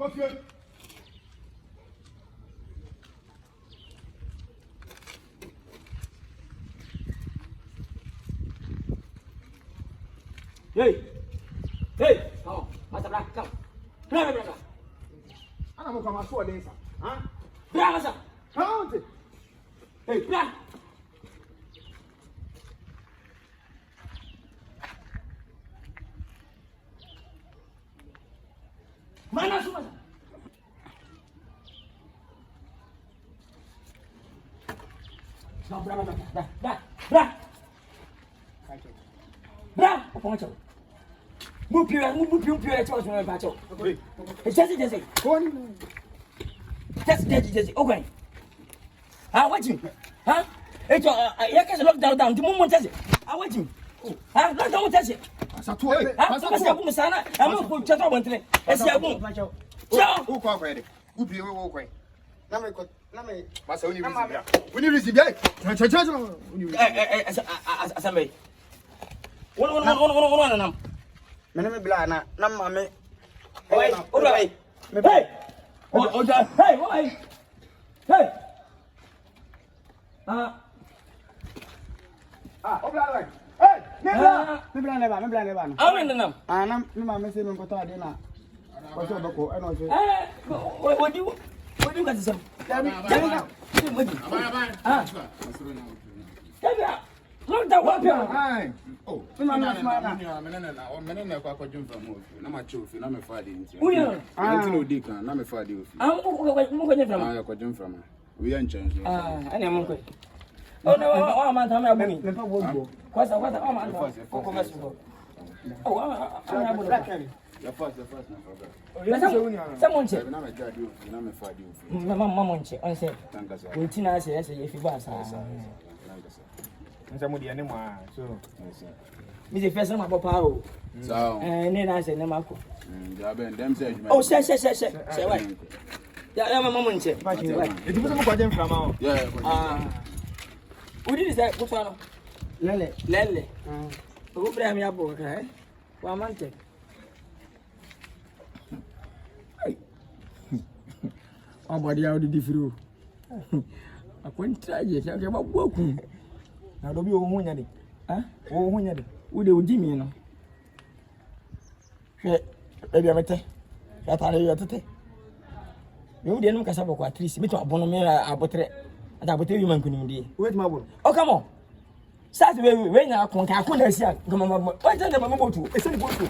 Hey, come on, Master Black, come. Blah. I'm going to come and show this, huh? Blah, Master. Count it. Hey, blah. Mana semua. Blah. Bra, apa macam? Mupiu, cepat semua baca. Jadi. Kau ni. Jadi. Okay. Wajib. Itu ya kan lockdown tu mau jadi. Wajib. Lockdown jadi. Satu. Pasal aku sana, aku cepat bantu. Aku. Ciao. Kau deh. Mupiu kau. Nama. Masa Uni Rizibia. Sampai. Ono nam. Mana me bila anak nam ame. Hey. Obla. Hey, me bila ne ba. Amen nam. Nam ni ma me se me ko ta de na. Ko so bako eno se. Wadi ka tsam. Jadi. Não dá o papel. Oh, menina kwa kwa jumpa mofi. Na machofi, na mefadi nti. Uyo. Antino dika, na mefadi ofi. Mungu nyefa ma. Kwa jumpa ma. We are change. Ani mungu. Oh no, man tama abuni. Me pa bobo. Kwasa, man. Ko masu. Oh, ani abuni. Ya first na faga. Samonche. Na mejadi ofi, na mefadi ofi. Mama monche, on se. Nkansah. Untina se yefi ba sa. Nkansah. Nsa mo dia ne mo so. Mi se fesa ma papa o. So. Ne na se ne mako. Ja ben dem say adwuma. Oh, se why? Ya mama monche. Eti mo se mo kwaje mframa o. Yeah. Udi se ko fa no. Lele. O bra mi abo ka eh. Wa mante. Abodi ya odi difiro. Akwenta je ya ba boku. Na do bi o hunya de. O hunya de. Wo de odi mi no. Hwe e bia mete. Ya tare yo tete. Me wo de no kasa boko atrisi. Me to abono me abotre. Ata abotre wi man kunim de. Wait ma bo. Oh come on. Start we na kon ka kon na sia. Come on. Why don't the mama botu? E se ni botu.